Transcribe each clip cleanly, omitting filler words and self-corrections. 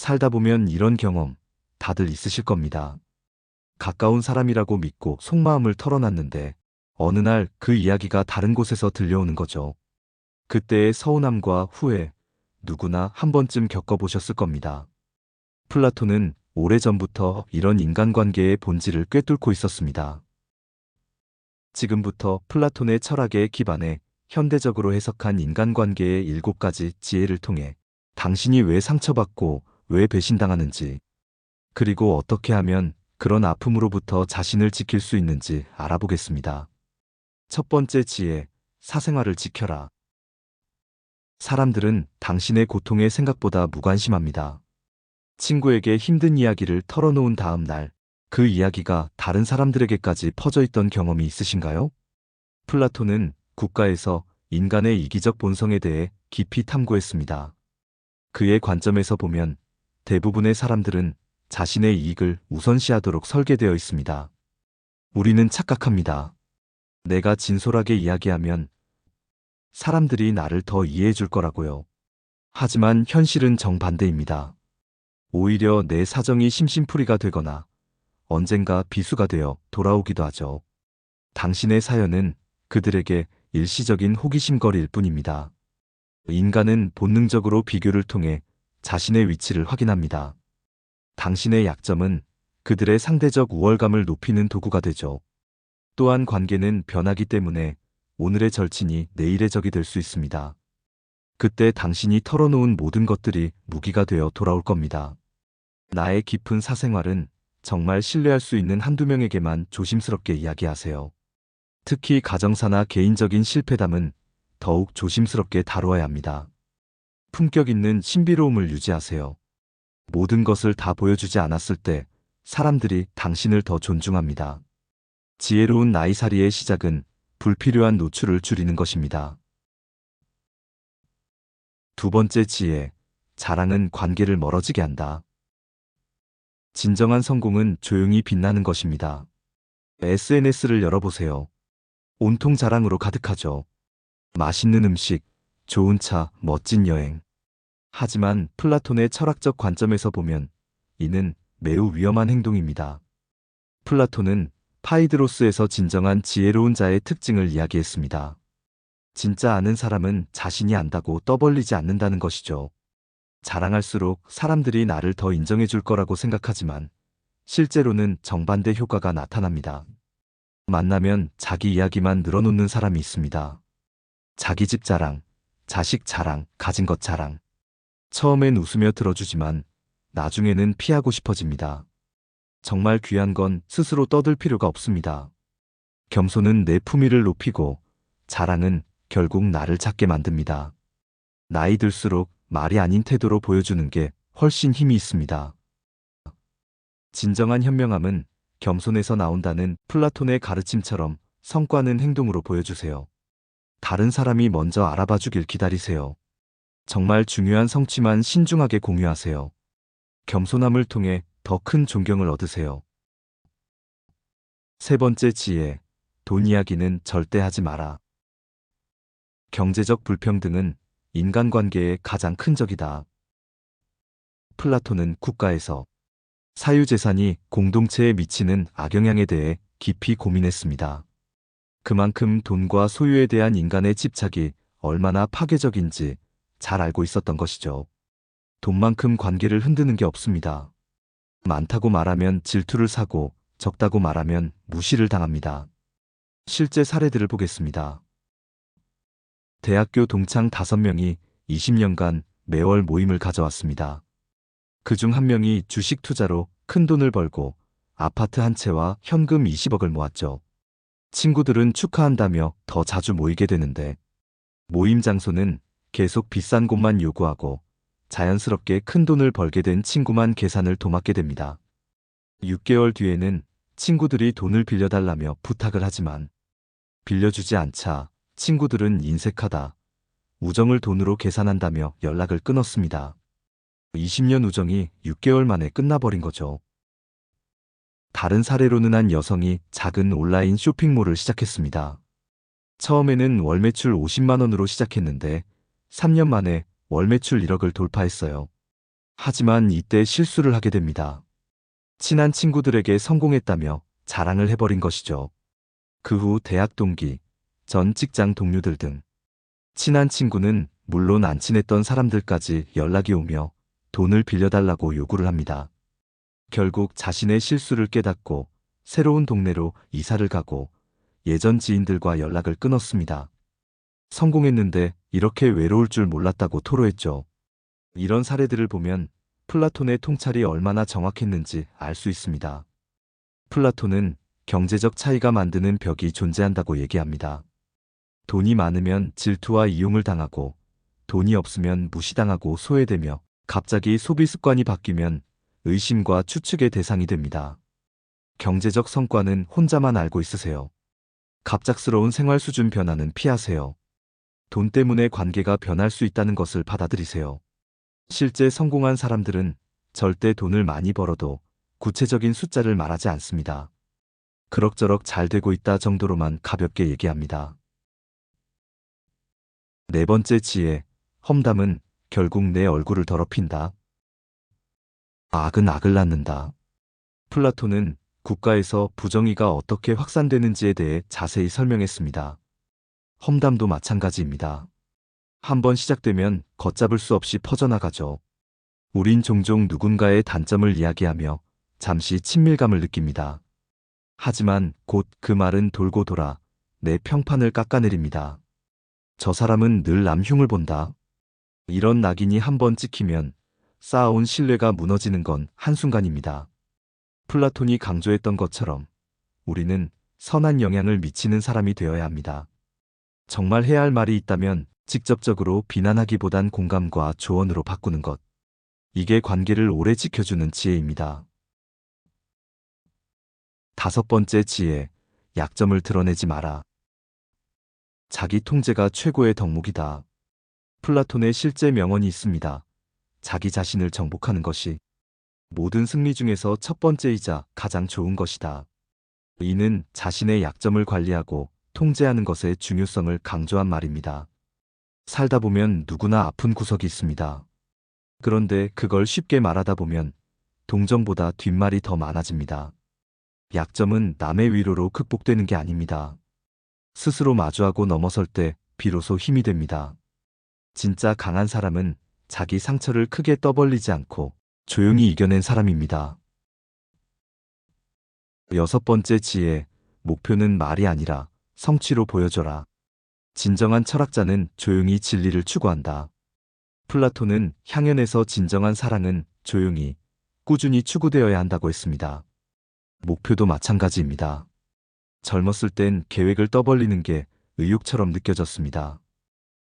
살다 보면 이런 경험 다들 있으실 겁니다. 가까운 사람이라고 믿고 속마음을 털어놨는데 어느 날 그 이야기가 다른 곳에서 들려오는 거죠. 그때의 서운함과 후회, 누구나 한 번쯤 겪어보셨을 겁니다. 플라톤은 오래전부터 이런 인간관계의 본질을 꿰뚫고 있었습니다. 지금부터 플라톤의 철학에 기반해 현대적으로 해석한 인간관계의 7가지 지혜를 통해 당신이 왜 상처받고 왜 배신당하는지, 그리고 어떻게 하면 그런 아픔으로부터 자신을 지킬 수 있는지 알아보겠습니다. 첫 번째 지혜, 사생활을 지켜라. 사람들은 당신의 고통에 생각보다 무관심합니다. 친구에게 힘든 이야기를 털어놓은 다음 날, 그 이야기가 다른 사람들에게까지 퍼져 있던 경험이 있으신가요? 플라톤은 국가에서 인간의 이기적 본성에 대해 깊이 탐구했습니다. 그의 관점에서 보면 대부분의 사람들은 자신의 이익을 우선시하도록 설계되어 있습니다. 우리는 착각합니다. 내가 진솔하게 이야기하면 사람들이 나를 더 이해해 줄 거라고요. 하지만 현실은 정반대입니다. 오히려 내 사정이 심심풀이가 되거나 언젠가 비수가 되어 돌아오기도 하죠. 당신의 사연은 그들에게 일시적인 호기심거리일 뿐입니다. 인간은 본능적으로 비교를 통해 자신의 위치를 확인합니다. 당신의 약점은 그들의 상대적 우월감을 높이는 도구가 되죠. 또한 관계는 변하기 때문에 오늘의 절친이 내일의 적이 될 수 있습니다. 그때 당신이 털어놓은 모든 것들이 무기가 되어 돌아올 겁니다. 나의 깊은 사생활은 정말 신뢰할 수 있는 한두 명에게만 조심스럽게 이야기하세요. 특히 가정사나 개인적인 실패담은 더욱 조심스럽게 다루어야 합니다. 품격 있는 신비로움을 유지하세요. 모든 것을 다 보여주지 않았을 때 사람들이 당신을 더 존중합니다. 지혜로운 나이살이의 시작은 불필요한 노출을 줄이는 것입니다. 두 번째 지혜, 자랑은 관계를 멀어지게 한다. 진정한 성공은 조용히 빛나는 것입니다. SNS를 열어보세요. 온통 자랑으로 가득하죠. 맛있는 음식, 좋은 차, 멋진 여행. 하지만 플라톤의 철학적 관점에서 보면 이는 매우 위험한 행동입니다. 플라톤은 파이드로스에서 진정한 지혜로운 자의 특징을 이야기했습니다. 진짜 아는 사람은 자신이 안다고 떠벌리지 않는다는 것이죠. 자랑할수록 사람들이 나를 더 인정해 줄 거라고 생각하지만 실제로는 정반대 효과가 나타납니다. 만나면 자기 이야기만 늘어놓는 사람이 있습니다. 자기 집 자랑, 자식 자랑, 가진 것 자랑. 처음엔 웃으며 들어주지만 나중에는 피하고 싶어집니다. 정말 귀한 건 스스로 떠들 필요가 없습니다. 겸손은 내 품위를 높이고 자랑은 결국 나를 작게 만듭니다. 나이 들수록 말이 아닌 태도로 보여주는 게 훨씬 힘이 있습니다. 진정한 현명함은 겸손에서 나온다는 플라톤의 가르침처럼 성과는 행동으로 보여주세요. 다른 사람이 먼저 알아봐 주길 기다리세요. 정말 중요한 성취만 신중하게 공유하세요. 겸손함을 통해 더 큰 존경을 얻으세요. 세 번째 지혜, 돈 이야기는 절대 하지 마라. 경제적 불평등은 인간관계의 가장 큰 적이다. 플라톤은 국가에서 사유재산이 공동체에 미치는 악영향에 대해 깊이 고민했습니다. 그만큼 돈과 소유에 대한 인간의 집착이 얼마나 파괴적인지 잘 알고 있었던 것이죠. 돈만큼 관계를 흔드는 게 없습니다. 많다고 말하면 질투를 사고 적다고 말하면 무시를 당합니다. 실제 사례들을 보겠습니다. 대학교 동창 5명이 20년간 매월 모임을 가져왔습니다. 그중 한 명이 주식 투자로 큰 돈을 벌고 아파트 한 채와 현금 20억을 모았죠. 친구들은 축하한다며 더 자주 모이게 되는데 모임 장소는 계속 비싼 곳만 요구하고 자연스럽게 큰 돈을 벌게 된 친구만 계산을 도맡게 됩니다. 6개월 뒤에는 친구들이 돈을 빌려달라며 부탁을 하지만 빌려주지 않자 친구들은 인색하다, 우정을 돈으로 계산한다며 연락을 끊었습니다. 20년 우정이 6개월 만에 끝나버린 거죠. 다른 사례로는 한 여성이 작은 온라인 쇼핑몰을 시작했습니다. 처음에는 월 매출 50만 원으로 시작했는데 3년 만에 월 매출 1억을 돌파했어요. 하지만 이때 실수를 하게 됩니다. 친한 친구들에게 성공했다며 자랑을 해버린 것이죠. 그 후 대학 동기, 전 직장 동료들 등 친한 친구는 물론 안 친했던 사람들까지 연락이 오며 돈을 빌려달라고 요구를 합니다. 결국 자신의 실수를 깨닫고 새로운 동네로 이사를 가고 예전 지인들과 연락을 끊었습니다. 성공했는데 이렇게 외로울 줄 몰랐다고 토로했죠. 이런 사례들을 보면 플라톤의 통찰이 얼마나 정확했는지 알 수 있습니다. 플라톤은 경제적 차이가 만드는 벽이 존재한다고 얘기합니다. 돈이 많으면 질투와 이용을 당하고 돈이 없으면 무시당하고 소외되며 갑자기 소비 습관이 바뀌면 의심과 추측의 대상이 됩니다. 경제적 성과는 혼자만 알고 있으세요. 갑작스러운 생활 수준 변화는 피하세요. 돈 때문에 관계가 변할 수 있다는 것을 받아들이세요. 실제 성공한 사람들은 절대 돈을 많이 벌어도 구체적인 숫자를 말하지 않습니다. 그럭저럭 잘 되고 있다 정도로만 가볍게 얘기합니다. 네 번째 지혜, 험담은 결국 내 얼굴을 더럽힌다. 악은 악을 낳는다. 플라톤은 국가에서 부정의가 어떻게 확산되는지에 대해 자세히 설명했습니다. 험담도 마찬가지입니다. 한번 시작되면 걷잡을 수 없이 퍼져나가죠. 우린 종종 누군가의 단점을 이야기하며 잠시 친밀감을 느낍니다. 하지만 곧 그 말은 돌고 돌아 내 평판을 깎아내립니다. 저 사람은 늘 남 흉을 본다. 이런 낙인이 한번 찍히면 쌓아온 신뢰가 무너지는 건 한순간입니다. 플라톤이 강조했던 것처럼 우리는 선한 영향을 미치는 사람이 되어야 합니다. 정말 해야 할 말이 있다면 직접적으로 비난하기보단 공감과 조언으로 바꾸는 것. 이게 관계를 오래 지켜주는 지혜입니다. 다섯 번째 지혜, 약점을 드러내지 마라. 자기 통제가 최고의 덕목이다. 플라톤의 실제 명언이 있습니다. 자기 자신을 정복하는 것이 모든 승리 중에서 첫 번째이자 가장 좋은 것이다. 이는 자신의 약점을 관리하고 통제하는 것의 중요성을 강조한 말입니다. 살다 보면 누구나 아픈 구석이 있습니다. 그런데 그걸 쉽게 말하다 보면 동정보다 뒷말이 더 많아집니다. 약점은 남의 위로로 극복되는 게 아닙니다. 스스로 마주하고 넘어설 때 비로소 힘이 됩니다. 진짜 강한 사람은 자기 상처를 크게 떠벌리지 않고 조용히 이겨낸 사람입니다. 여섯 번째 지혜, 목표는 말이 아니라 성취로 보여줘라. 진정한 철학자는 조용히 진리를 추구한다. 플라톤은 향연에서 진정한 사랑은 조용히, 꾸준히 추구되어야 한다고 했습니다. 목표도 마찬가지입니다. 젊었을 땐 계획을 떠벌리는 게 의욕처럼 느껴졌습니다.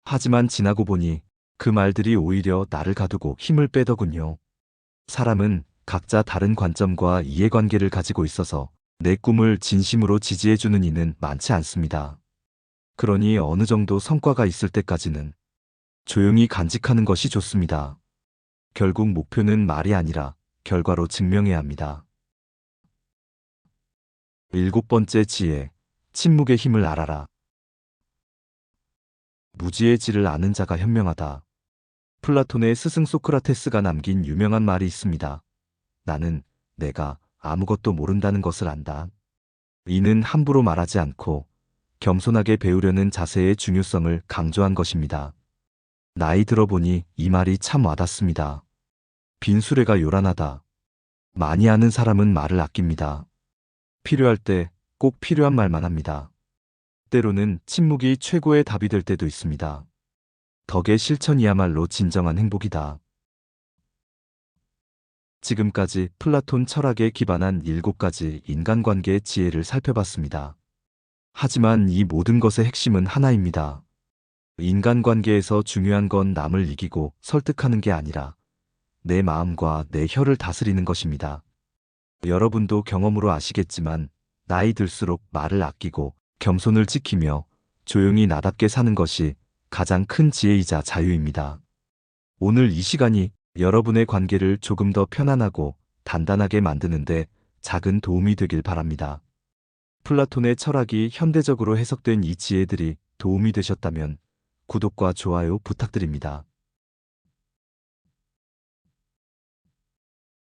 하지만 지나고 보니 그 말들이 오히려 나를 가두고 힘을 빼더군요. 사람은 각자 다른 관점과 이해관계를 가지고 있어서 내 꿈을 진심으로 지지해주는 이는 많지 않습니다. 그러니 어느 정도 성과가 있을 때까지는 조용히 간직하는 것이 좋습니다. 결국 목표는 말이 아니라 결과로 증명해야 합니다. 일곱 번째 지혜, 침묵의 힘을 알아라. 무지의 질을 아는 자가 현명하다. 플라톤의 스승 소크라테스가 남긴 유명한 말이 있습니다. 나는 내가 아무것도 모른다는 것을 안다. 이는 함부로 말하지 않고 겸손하게 배우려는 자세의 중요성을 강조한 것입니다. 나이 들어보니 이 말이 참 와닿습니다. 빈 수레가 요란하다. 많이 아는 사람은 말을 아낍니다. 필요할 때 꼭 필요한 말만 합니다. 때로는 침묵이 최고의 답이 될 때도 있습니다. 덕의 실천이야말로 진정한 행복이다. 지금까지 플라톤 철학에 기반한 7가지 인간관계의 지혜를 살펴봤습니다. 하지만 이 모든 것의 핵심은 하나입니다. 인간관계에서 중요한 건 남을 이기고 설득하는 게 아니라 내 마음과 내 혀를 다스리는 것입니다. 여러분도 경험으로 아시겠지만 나이 들수록 말을 아끼고 겸손을 지키며 조용히 나답게 사는 것이 가장 큰 지혜이자 자유입니다. 오늘 이 시간이 여러분의 관계를 조금 더 편안하고 단단하게 만드는데 작은 도움이 되길 바랍니다. 플라톤의 철학이 현대적으로 해석된 이 지혜들이 도움이 되셨다면 구독과 좋아요 부탁드립니다.